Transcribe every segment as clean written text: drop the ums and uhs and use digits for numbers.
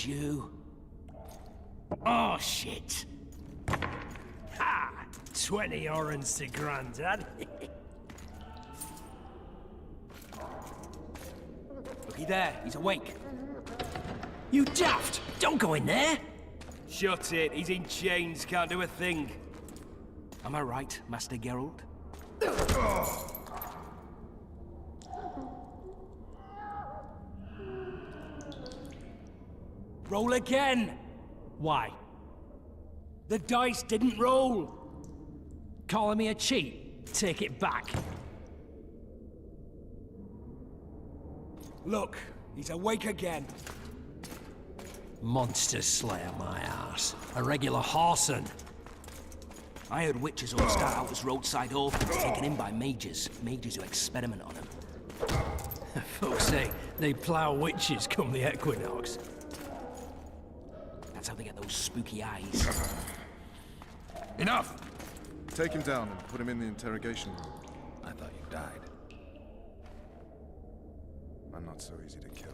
Got you. Oh, shit. Ha! 20 orange to Grandad. Looky there, he's awake. You daft! Don't go in there! Shut it, he's in chains, can't do a thing. Am I right, Master Geralt? Roll again! Why? The dice didn't roll! Calling me a cheat? Take it back. Look, he's awake again. Monster Slayer, my ass. A regular Harson. I heard witches all start out as roadside orphans taken in by mages. Mages who experiment on them. Folks say they plough witches come the equinox. That's how they get those spooky eyes. Enough! Take him down and put him in the interrogation room. I thought you died. I'm not so easy to kill.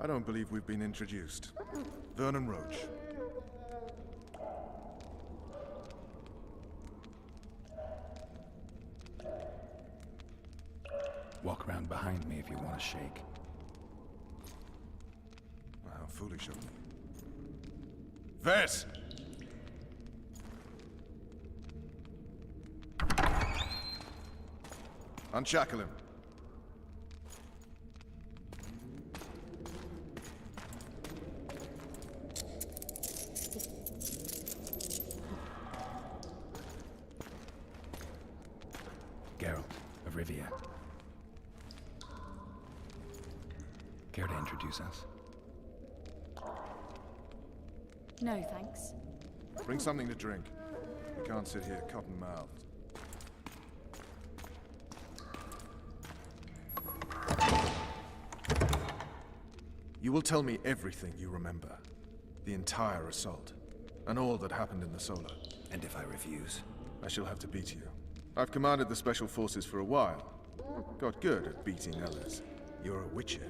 I don't believe we've been introduced. Vernon Roach. Walk around behind me if you want to shake. How foolish of me. Ves! Unshackle him. Geralt of Rivia. Care to introduce us? No, thanks. Bring something to drink. We can't sit here cotton-mouthed. You will tell me everything you remember. The entire assault. And all that happened in the Solar. And if I refuse? I shall have to beat you. I've commanded the Special Forces for a while. Got good at beating others. You're a Witcher.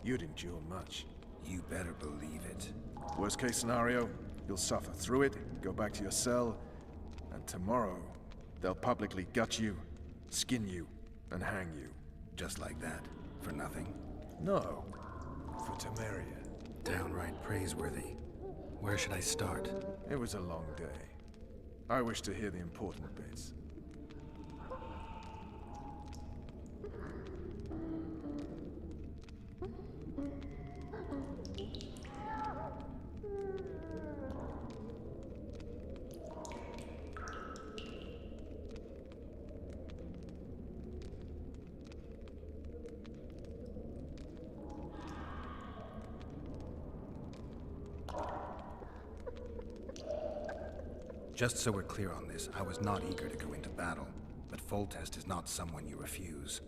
You'd endure much. You better believe it. Worst case scenario, you'll suffer through it, go back to your cell, and tomorrow, they'll publicly gut you, skin you, and hang you. Just like that? For nothing? No. For Temeria. Downright praiseworthy. Where should I start? It was a long day. I wish to hear the important bits. Just so we're clear on this, I was not eager to go into battle, but Foltest is not someone you refuse.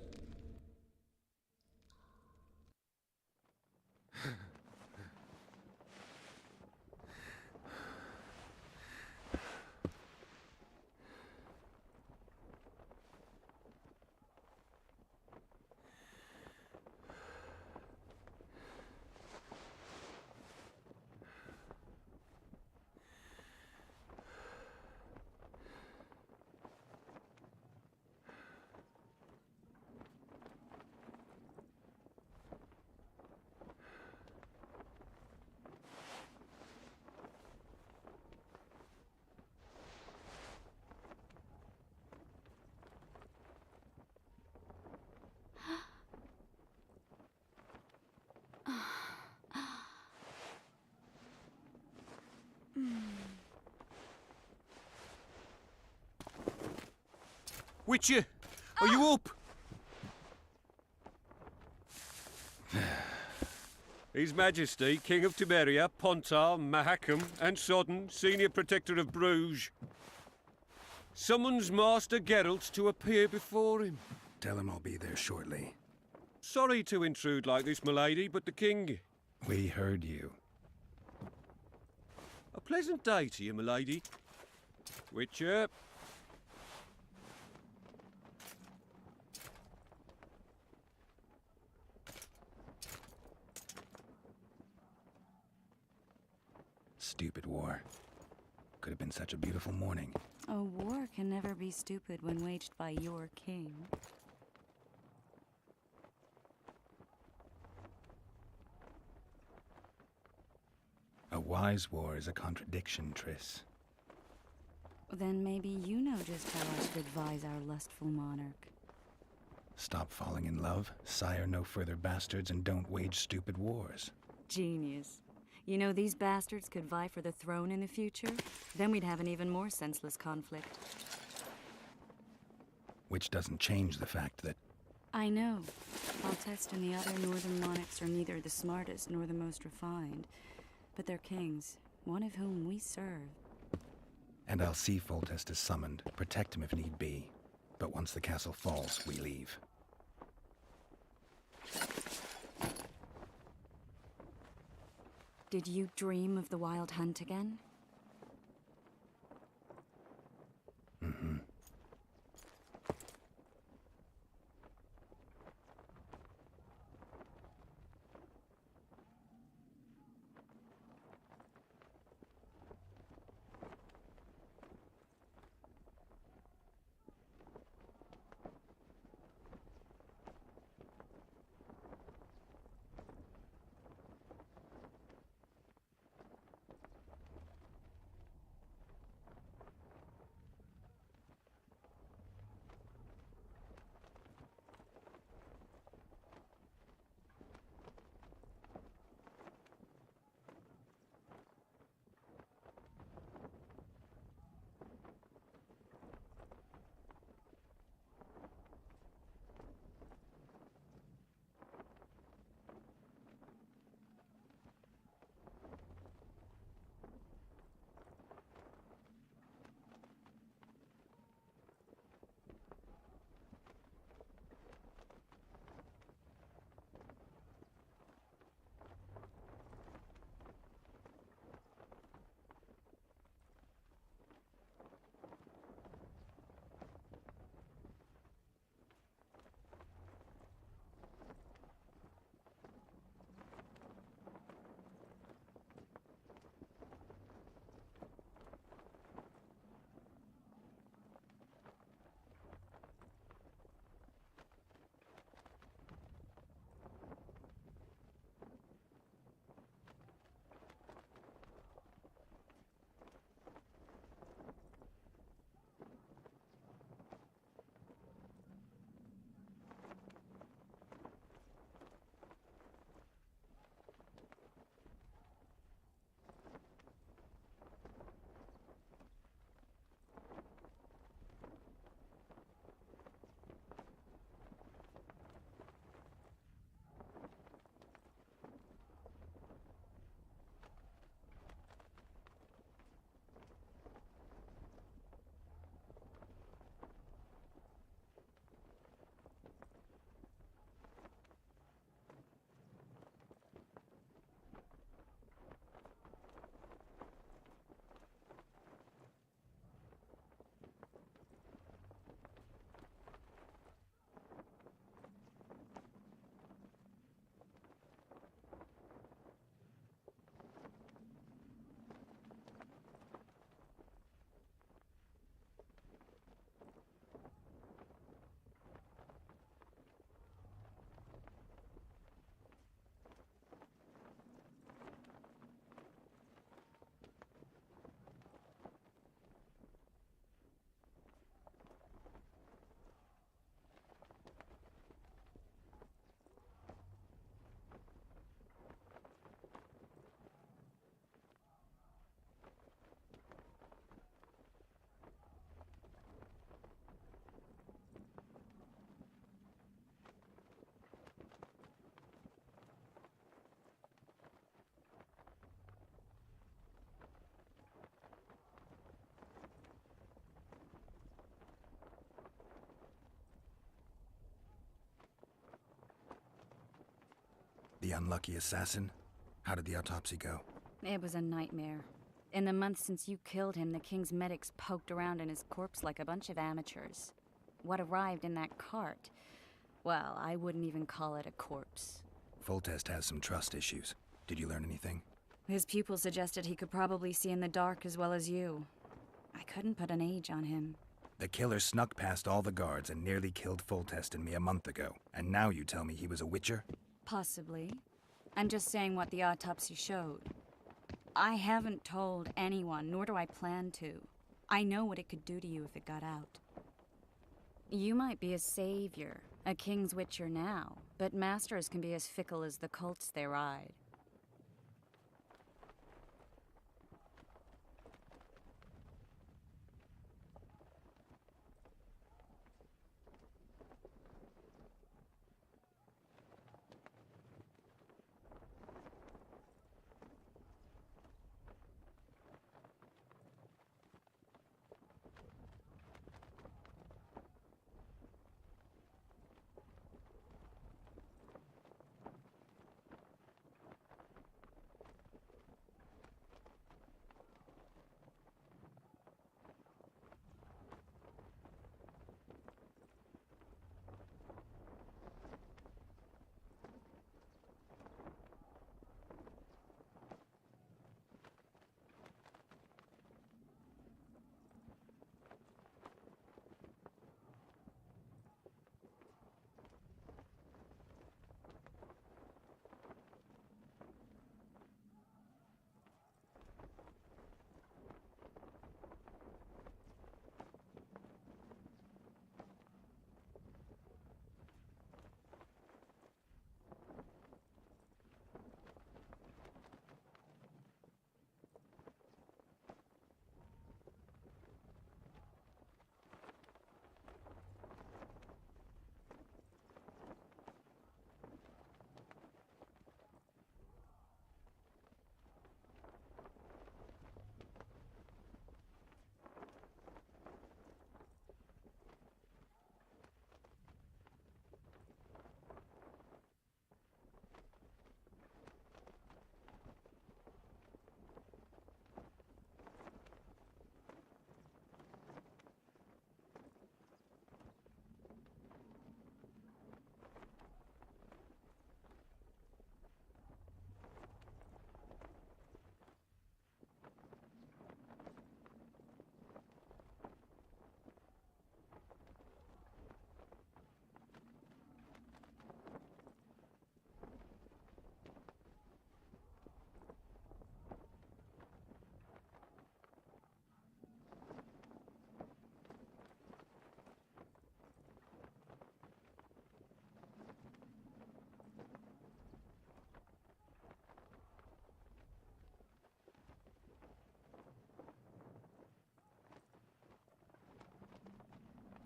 Witcher, are you up? His Majesty, King of Temeria, Pontar, Mahakam, and Sodden, Senior Protector of Bruges. Summons Master Geralt to appear before him. Tell him I'll be there shortly. Sorry to intrude like this, milady, but the king... We heard you. A pleasant day to you, milady. Witcher. Stupid war. Could have been such a beautiful morning. A war can never be stupid when waged by your king. A wise war is a contradiction, Triss. Then maybe you know just how I should advise our lustful monarch. Stop falling in love, sire no further bastards, and don't wage stupid wars. Genius. You know, these bastards could vie for the throne in the future. Then we'd have an even more senseless conflict. Which doesn't change the fact that... I know. Foltest and the other northern monarchs are neither the smartest nor the most refined. But they're kings, one of whom we serve. And I'll see Foltest is summoned, protect him if need be. But once the castle falls, we leave. Did you dream of the Wild Hunt again? Mm-hmm. unlucky assassin? How did the autopsy go? It was a nightmare. In the months since you killed him, the king's medics poked around in his corpse like a bunch of amateurs. What arrived in that cart? Well, I wouldn't even call it a corpse. Foltest has some trust issues. Did you learn anything? His pupil suggested he could probably see in the dark as well as you. I couldn't put an age on him. The killer snuck past all the guards and nearly killed Foltest and me a month ago. And now you tell me he was a witcher? Possibly. I'm just saying what the autopsy showed. I haven't told anyone, nor do I plan to. I know what it could do to you if it got out. You might be a savior, a king's witcher now, but masters can be as fickle as the colts they ride.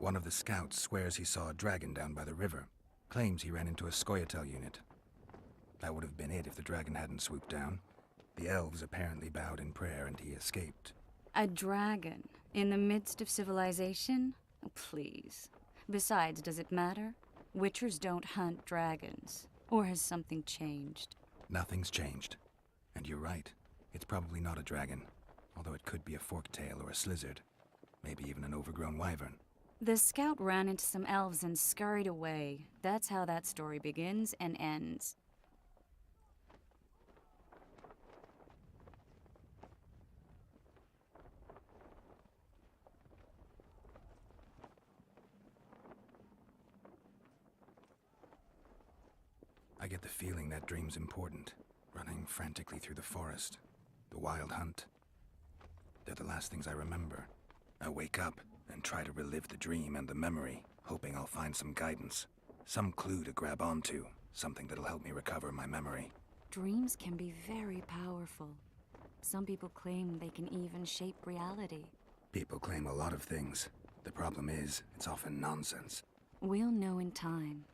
One of the scouts swears he saw a dragon down by the river. Claims he ran into a Scoia'tael unit. That would have been it if the dragon hadn't swooped down. The elves apparently bowed in prayer and he escaped. A dragon? In the midst of civilization? Oh, please. Besides, does it matter? Witchers don't hunt dragons. Or has something changed? Nothing's changed. And you're right. It's probably not a dragon. Although it could be a forktail or a slizzard. Maybe even an overgrown wyvern. The scout ran into some elves and scurried away. That's how that story begins and ends. I get the feeling that dream's important. Running frantically through the forest. The wild hunt. They're the last things I remember. I wake up and try to relive the dream and the memory, hoping I'll find some guidance. Some clue to grab onto. Something that'll help me recover my memory. Dreams can be very powerful. Some people claim they can even shape reality. People claim a lot of things. The problem is, it's often nonsense. We'll know in time.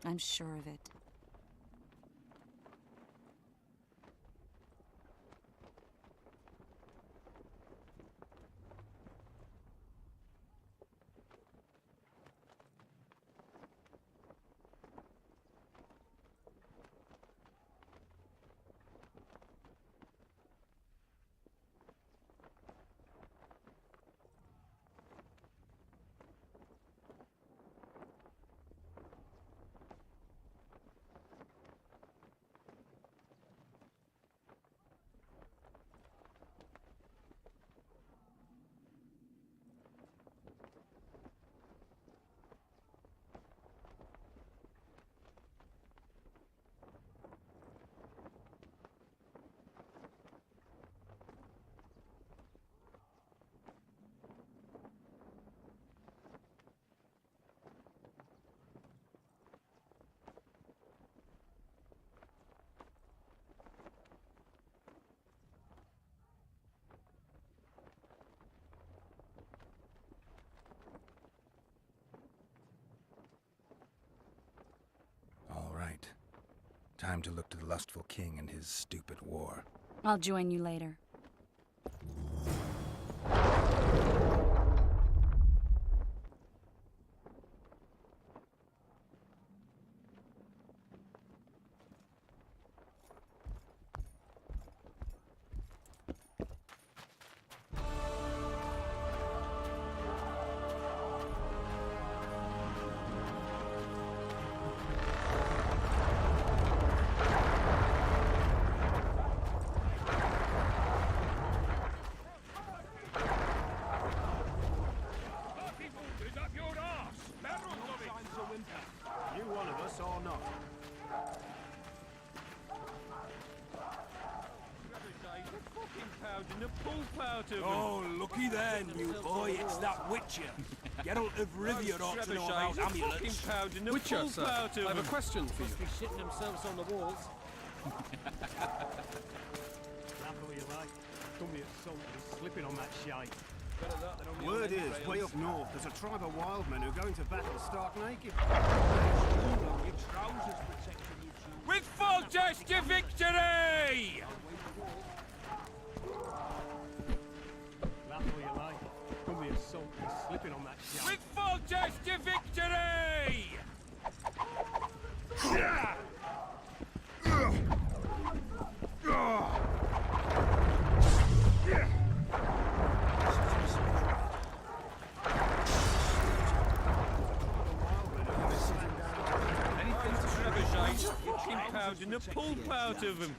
I'm sure of it. Time to look to the lustful king and his stupid war. I'll join you later. Oh, looky there, new boy. It's that Witcher. Geralt of Rivia ought to know about amulets. Witcher, sir. I have a question for you. Must be shitting themselves on the walls. Don't be a soul slipping on that shite. Word is, way up north, there's a tribe of wild men who are going to battle stark naked. With Foltest to victory! Laugh all you like. Don't be a soul slipping on that shite. With Foltest to victory! And the pulp out of them.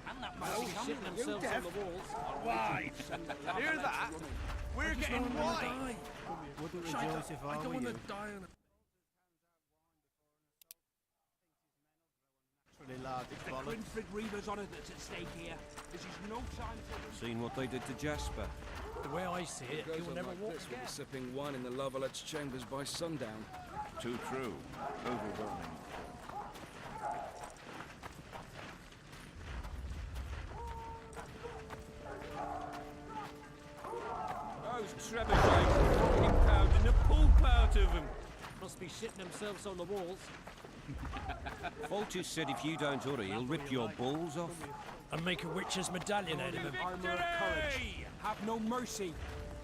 Shitting themselves on the walls. Why? Hear that? We're getting wine. Wouldn't rejoice if I were you. Grinfrid Reaver's honour that's at stake here. This is no time for... Seen what they did to Jasper? The way I see it, you'll never walk This will again. be sipping wine in the Lovelet's chambers by sundown. Too true. Overwhelming. Those trebuchets are fucking pounding the pulp out of them. Must be shitting themselves on the walls. Foltest said if you don't hurry, he'll rip your balls off. And make a witch's medallion out of him. Victory! Have no mercy.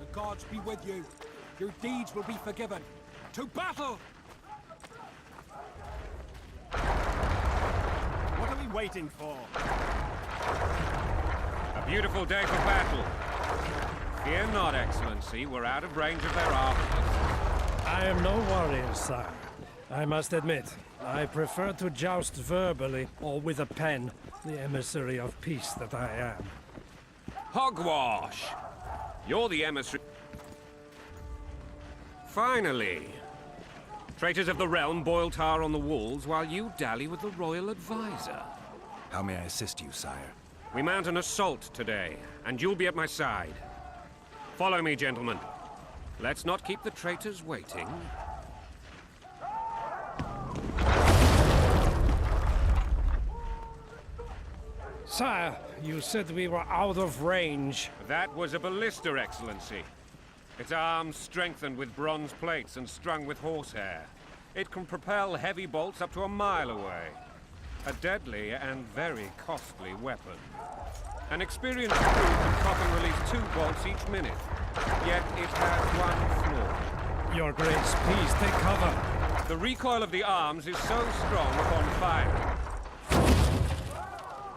The gods be with you. Your deeds will be forgiven. To battle! What are we waiting for? A beautiful day for battle. Fear not, Excellency. We're out of range of their archers. I am no warrior, sire. I must admit, I prefer to joust verbally or with a pen, the emissary of peace that I am. Hogwash! You're the emissary. Finally! Traitors of the realm boil tar on the walls while you dally with the royal advisor. How may I assist you, sire? We mount an assault today, and you'll be at my side. Follow me, gentlemen. Let's not keep the traitors waiting. Sire, you said we were out of range. That was a ballista, Excellency. Its arms strengthened with bronze plates and strung with horsehair. It can propel heavy bolts up to a mile away. A deadly and very costly weapon. An experienced crew can cock and release 2 bolts each minute. Yet it has one flaw. Your Grace, please take cover. The recoil of the arms is so strong upon firing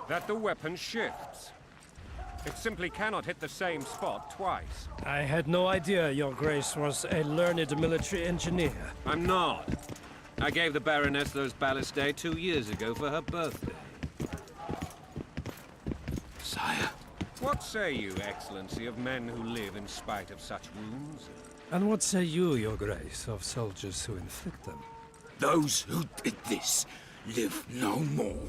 that the weapon shifts. It simply cannot hit the same spot twice. I had no idea Your Grace was a learned military engineer. I'm not. I gave the Baroness those ballistae 2 years ago for her birthday. Sire. What say you, Excellency, of men who live in spite of such wounds? And what say you, Your Grace, of soldiers who inflict them? Those who did this live no more.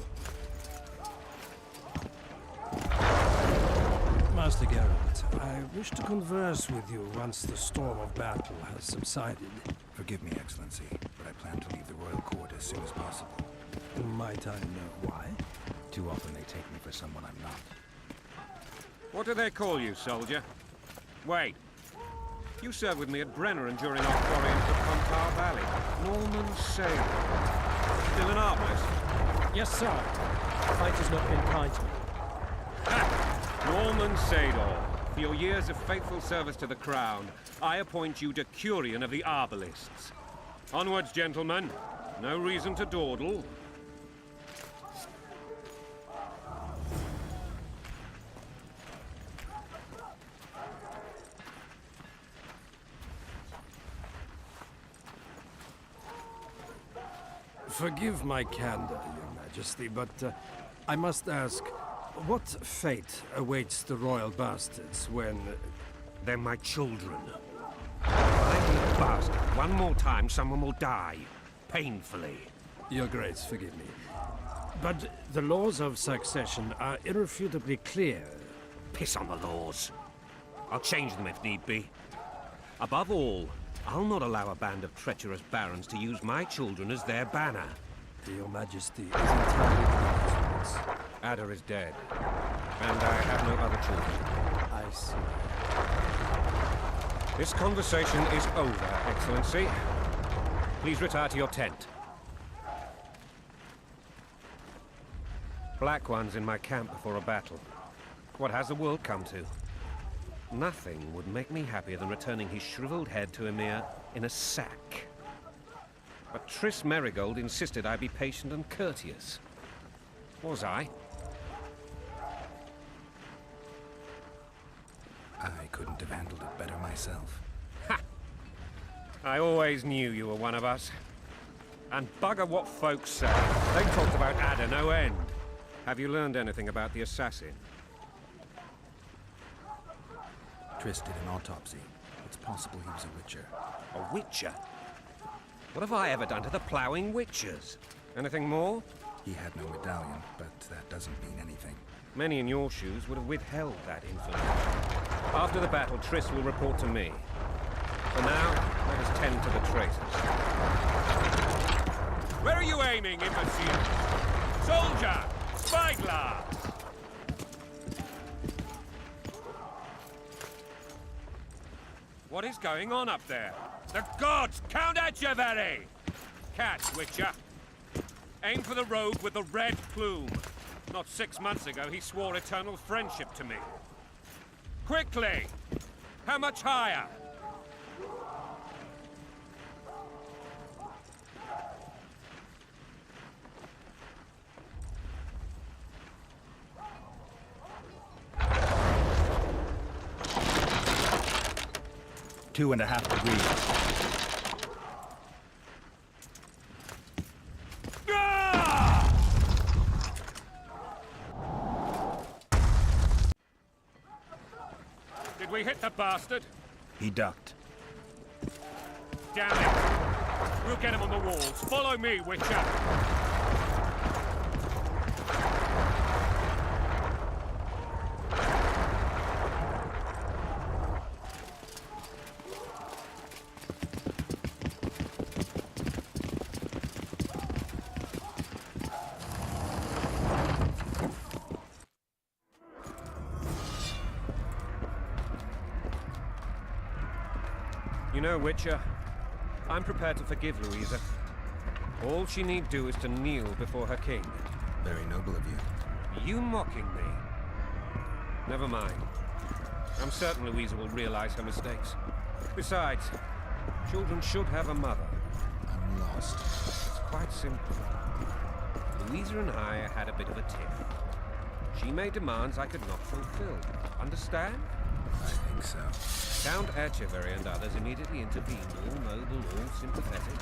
Master Geralt, I wish to converse with you once the storm of battle has subsided. Forgive me, Excellency, but I plan to leave the royal court as soon as possible. Might I know why? Too often they take me for someone I'm not. What do they call you, soldier? Wait. You served with me at Brenner during our foray into the Pontar Valley. Norman Sailor. Still an arbalist? Yes, sir. Fate has not been kind to me. Norman Sador, for your years of faithful service to the Crown, I appoint you Decurion of the Arbalists. Onwards, gentlemen. No reason to dawdle. Forgive my candor, Your Majesty, but I must ask, what fate awaits the royal bastards when... They're my children. If I do the bastard one more time, someone will die. Painfully. Your Grace, forgive me. But the laws of succession are irrefutably clear. Piss on the laws. I'll change them if need be. Above all, I'll not allow a band of treacherous barons to use my children as their banner. Your Majesty is entirely correct. Ada is dead, and I have no other children. I see. This conversation is over, Excellency. Please retire to your tent. Black One's in my camp before a battle. What has the world come to? Nothing would make me happier than returning his shriveled head to Emir in a sack. But Triss Merigold insisted I be patient and courteous. Was I? I couldn't have handled it better myself. Ha! I always knew you were one of us. And bugger what folks say. They talked about Ada no end. Have you learned anything about the assassin? Triss did an autopsy. It's possible he was a witcher. A witcher? What have I ever done to the ploughing witchers? Anything more? He had no medallion, but that doesn't mean anything. Many in your shoes would have withheld that information. After the battle, Triss will report to me. For now, let us tend to the traitors. Where are you aiming, imbecile? Soldier! Spyglass! What is going on up there? The gods! Count Etcheverry! Catch, Witcher. Aim for the rogue with the red plume. Not 6 months ago, he swore eternal friendship to me. Quickly! How much higher? Two and a half degrees. Did we hit the bastard? He ducked. Damn it! We'll get him on the walls. Follow me, Witcher! You know, Witcher, I'm prepared to forgive Louisa. All she need do is to kneel before her king. Very noble of you. You mocking me? Never mind. I'm certain Louisa will realize her mistakes. Besides, children should have a mother. I'm lost. It's quite simple. Louisa and I had a bit of a tiff. She made demands I could not fulfill. Understand? I think so. Count Etcheverry and others immediately intervened, all noble, all sympathetic.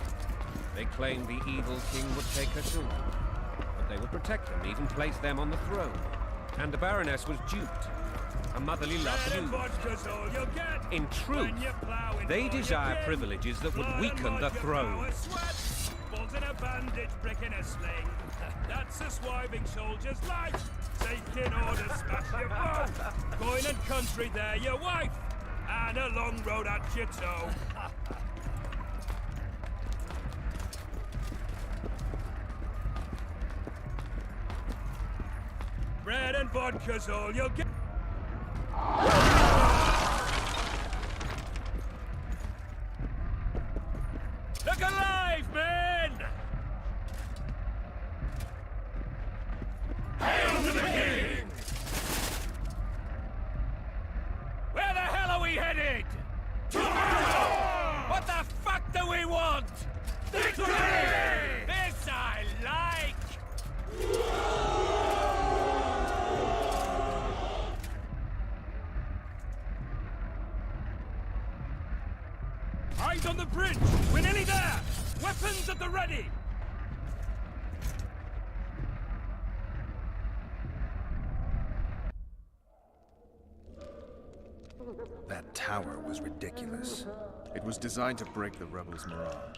They claimed the evil king would take her children, but they would protect them, even place them on the throne. And the Baroness was duped. A motherly love used. In truth, they desire privileges that would weaken the throne. Balls in a bandage, brick in a sling. That's a swiving soldier's life. Take in order, smash your foe. Coin and country, there your wife. And a long road at your toe. Bread and vodka's all you'll get. Look alive, men! on the bridge! We're nearly there! Weapons at the ready! That tower was ridiculous. It was designed to break the rebels' morale.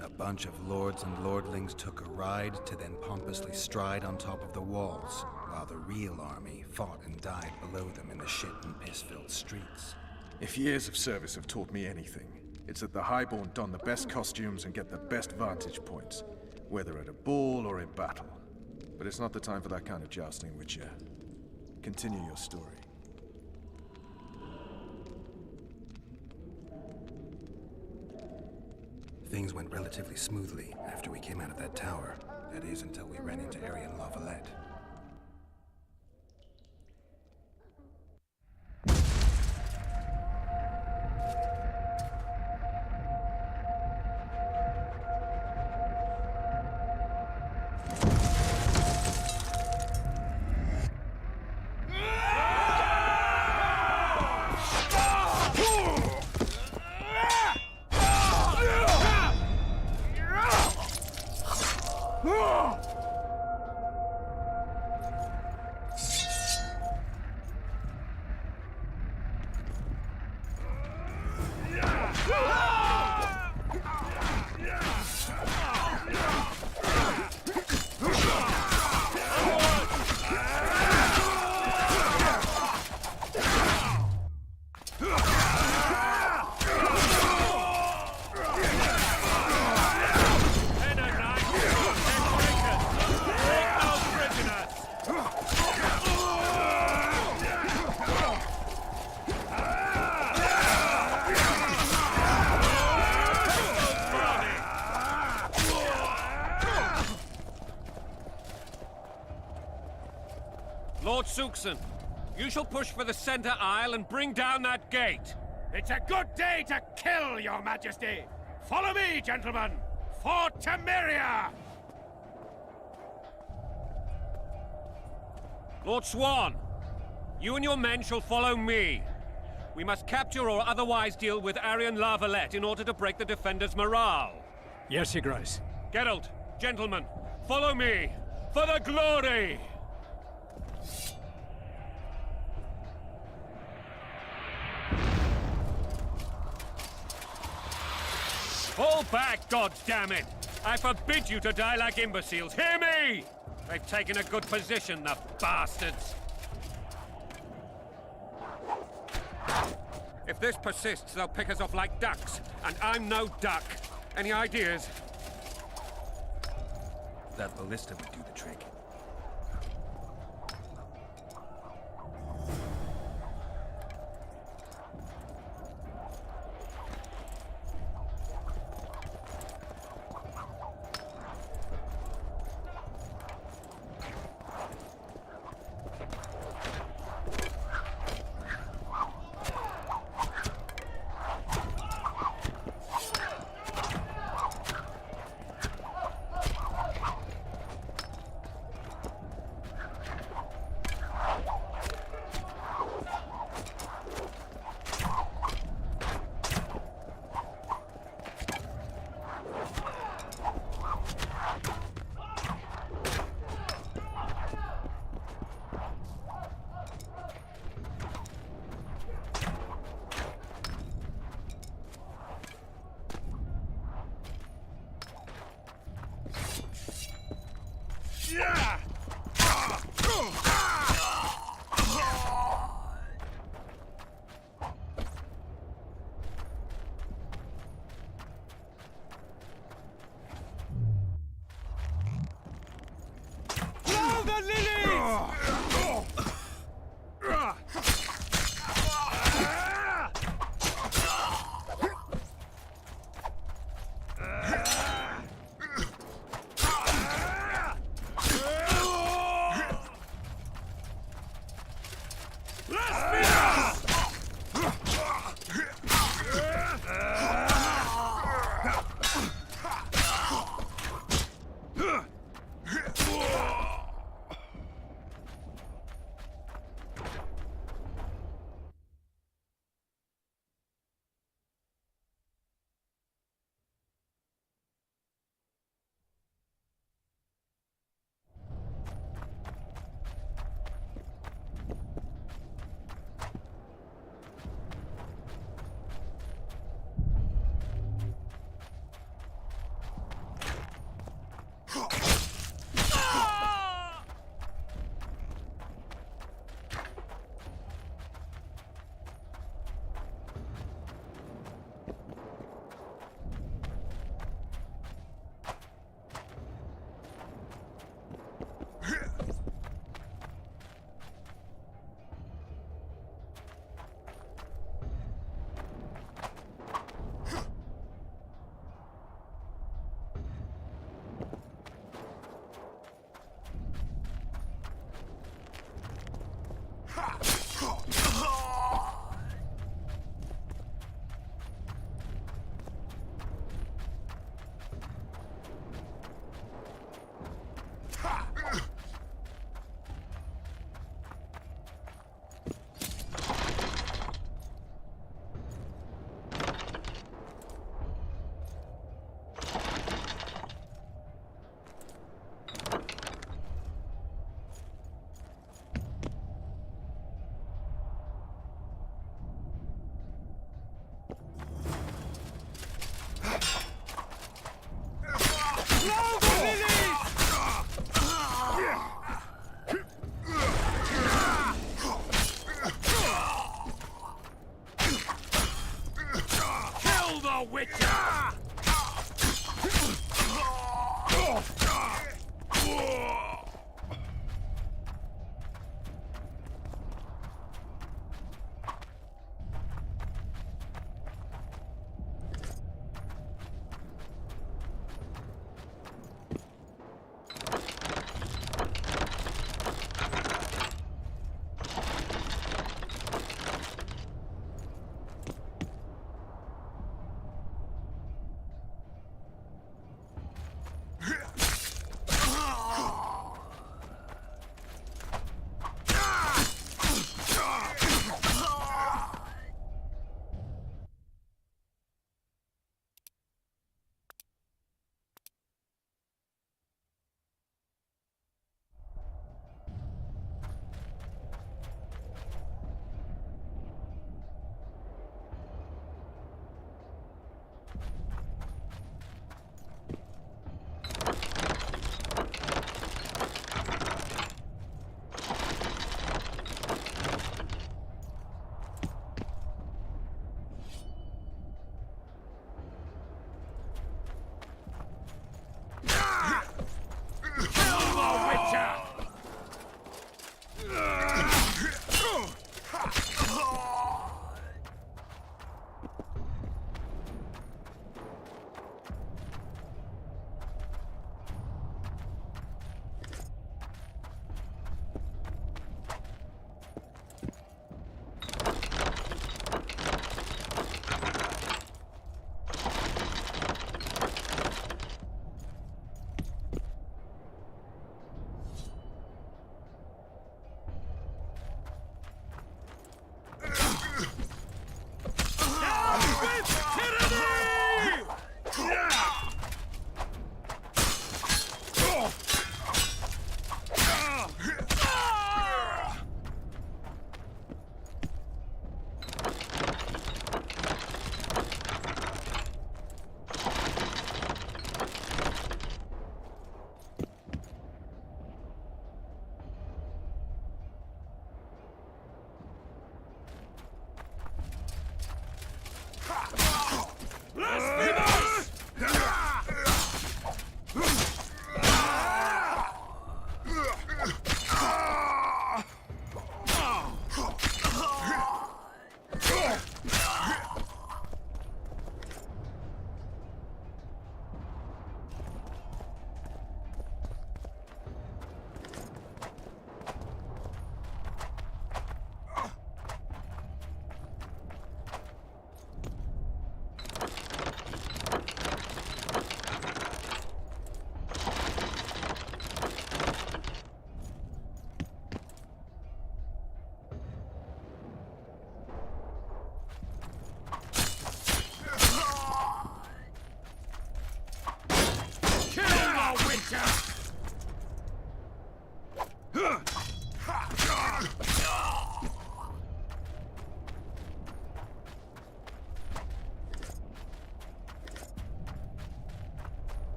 A bunch of lords and lordlings took a ride to then pompously stride on top of the walls, while the real army fought and died below them in the shit and piss-filled streets. If years of service have taught me anything, it's that the Highborn don the best costumes and get the best vantage points, whether at a ball or in battle. But it's not the time for that kind of jousting, Witcher. Continue your story. Things went relatively smoothly after we came out of that tower. That is, until we ran into Aryan La Valette. Lord Suxon, you shall push for the center aisle and bring down that gate. It's a good day to kill, Your Majesty! Follow me, gentlemen! For Temeria! Lord Swan, you and your men shall follow me. We must capture or otherwise deal with Aryan La Valette in order to break the defenders' morale. Yes, Your Grace. Geralt, gentlemen, follow me for the glory! Fall back, goddammit! I forbid you to die like imbeciles. Hear me! They've taken a good position, the bastards. If this persists, they'll pick us off like ducks, and I'm no duck. Any ideas? That ballista would do the trick.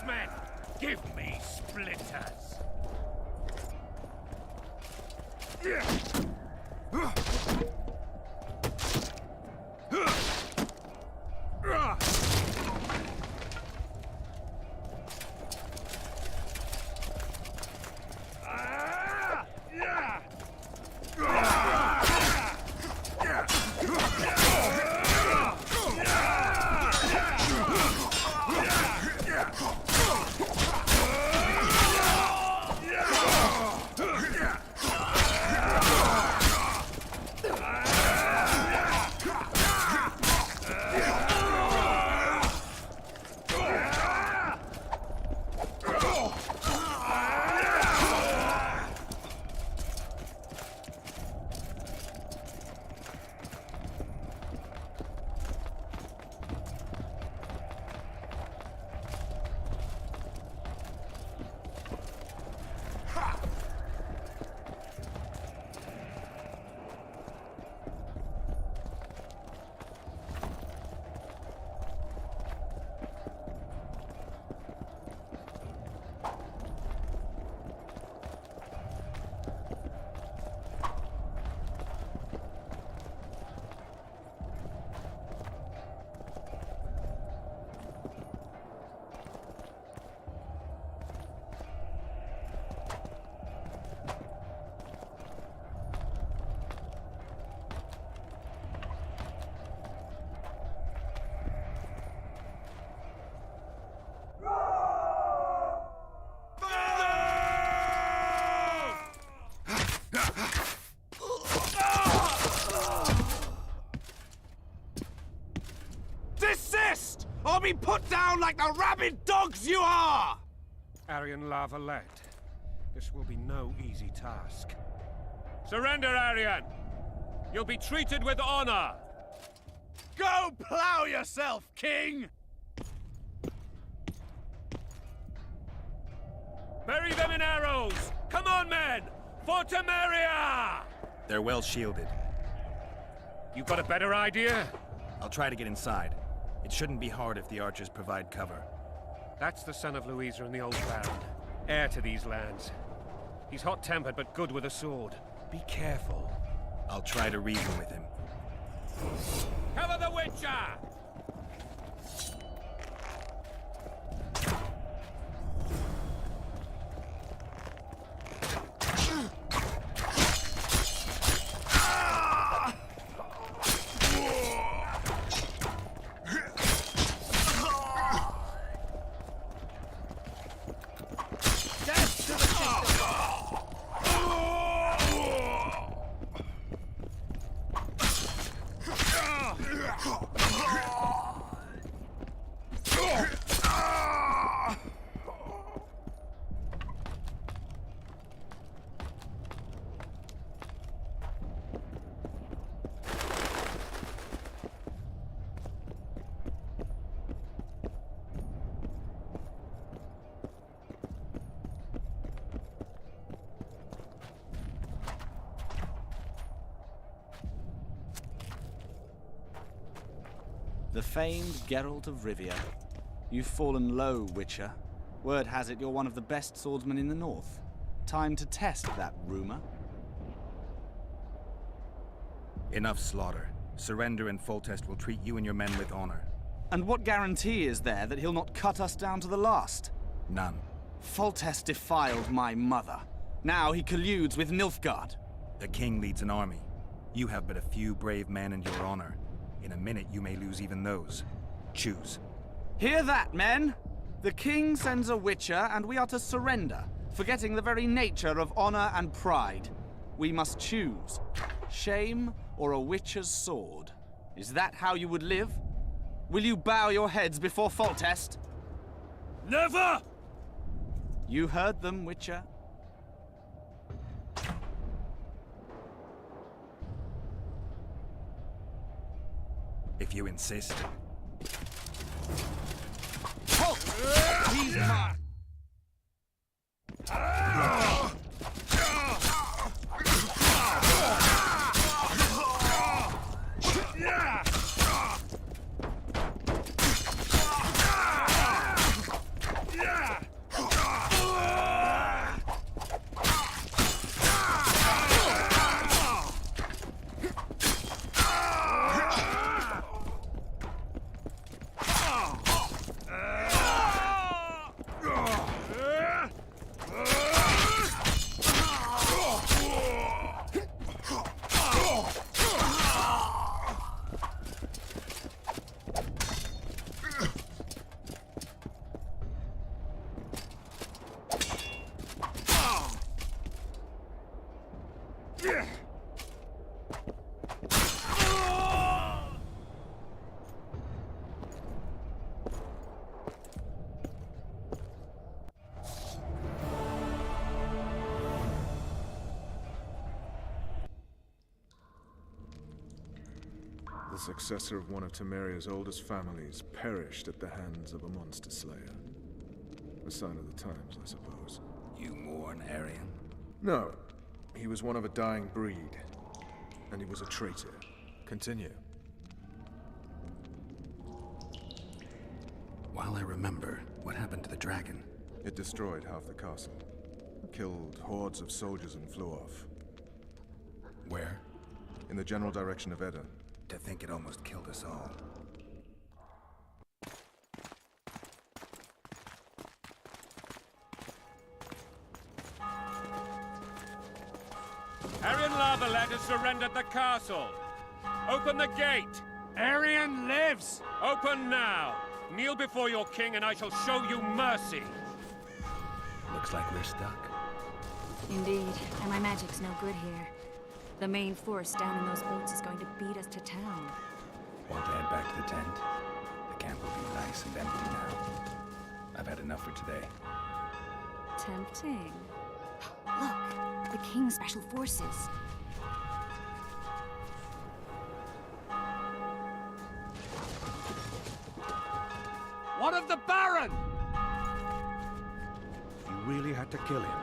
men! Give me splinters! Desist, or be put down like the rabid dogs you are! Arian La Valette. This will be no easy task. Surrender, Arian! You'll be treated with honor! Go plow yourself, King! Bury them in arrows! Come on, men! For Temeria! They're well shielded. You got a better idea? I'll try to get inside. It shouldn't be hard if the archers provide cover. That's the son of Louisa and the Old Baron, heir to these lands. He's hot-tempered but good with a sword. Be careful. I'll try to reason with him. Cover the Witcher! The famed Geralt of Rivia. You've fallen low, Witcher. Word has it you're one of the best swordsmen in the north. Time to test that rumor. Enough slaughter. Surrender and Foltest will treat you and your men with honor. And what guarantee is there that he'll not cut us down to the last? None. Foltest defiled my mother. Now he colludes with Nilfgaard. The king leads an army. You have but a few brave men and your honor. In a minute, you may lose even those. Choose. Hear that, men? The king sends a Witcher, and we are to surrender, forgetting the very nature of honor and pride. We must choose. Shame or a Witcher's sword. Is that how you would live? Will you bow your heads before Foltest? Never! You heard them, Witcher. If you insist. Halt! He's mine! The successor of one of Temeria's oldest families perished at the hands of a monster slayer. A sign of the times, I suppose. You mourn Arian? No. He was one of a dying breed. And he was a traitor. Continue. While I remember, what happened to the dragon? It destroyed half the castle. Killed hordes of soldiers and flew off. Where? In the general direction of Edda. To think it almost killed us all. Arian Lavalette has surrendered the castle. Open the gate. Arian lives! Open now. Kneel before your king and I shall show you mercy. Looks like we're stuck. Indeed, and my magic's no good here. The main force down in those boats is going to beat us to town. Want to head back to the tent? The camp will be nice and empty now. I've had enough for today. Tempting. Look, the King's Special Forces. What of the Baron? You really had to kill him.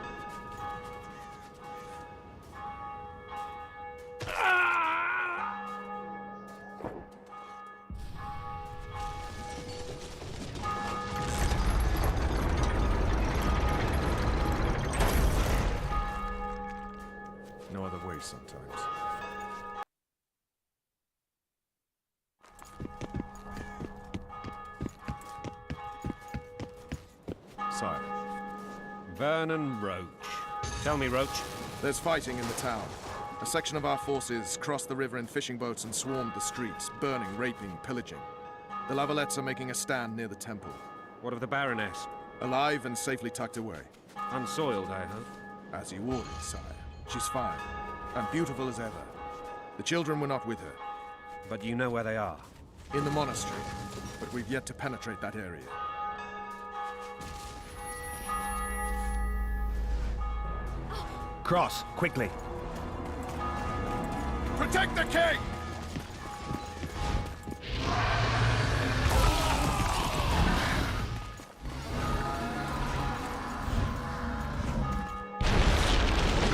No other way sometimes. Sire. Vernon Roach. Tell me, Roach. There's fighting in the town. A section of our forces crossed the river in fishing boats and swarmed the streets, burning, raping, pillaging. The Lavalettes are making a stand near the temple. What of the Baroness? Alive and safely tucked away. Unsoiled, I hope. As you ordered, sire. She's fine, and beautiful as ever. The children were not with her. But you know where they are? In the monastery, but we've yet to penetrate that area. Cross, quickly. Protect the king!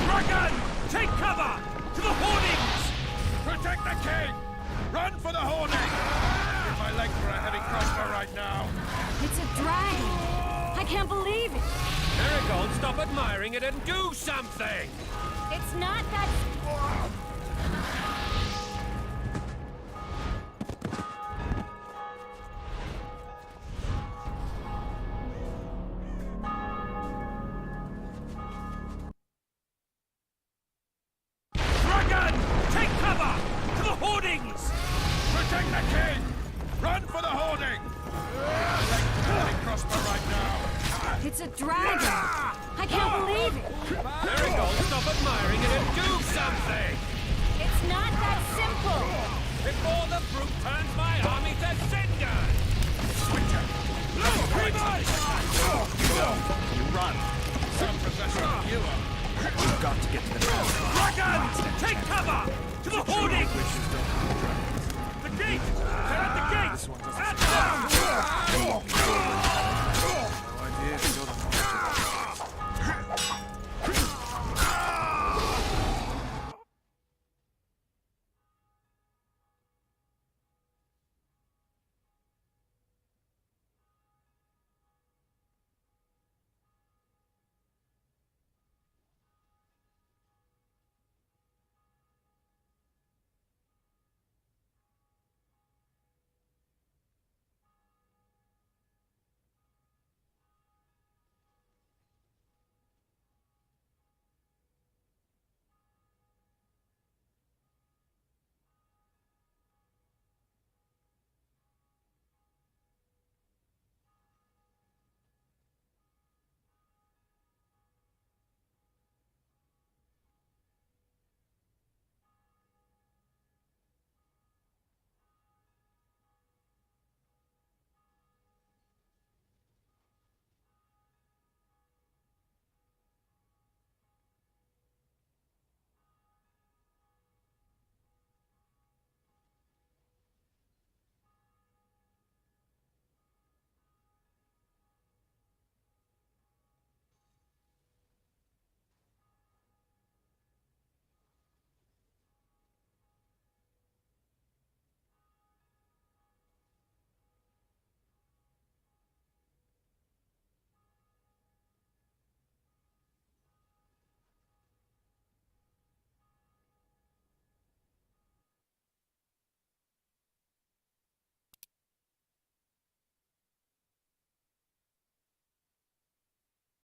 Dragon! Take cover! To the hoardings! Protect the king! Run for the hoarding! Give my leg for a heavy crossbow right now. It's a dragon! I can't believe it! Marigold, stop admiring it and do something! It's not that... Dragon! Take cover! To the hoardings! Protect the king! Run for the hoarding! Give my leg for a heavy crossbow right now. It's a dragon! I can't believe it! Marigold, stop admiring it and do something! It's not that simple! Before the brute turns my army to cinders! You run. Some professional viewer. We've got to get to the town. Dragon! Take cover! To the hoardings! The gate! They're at the gate! At them!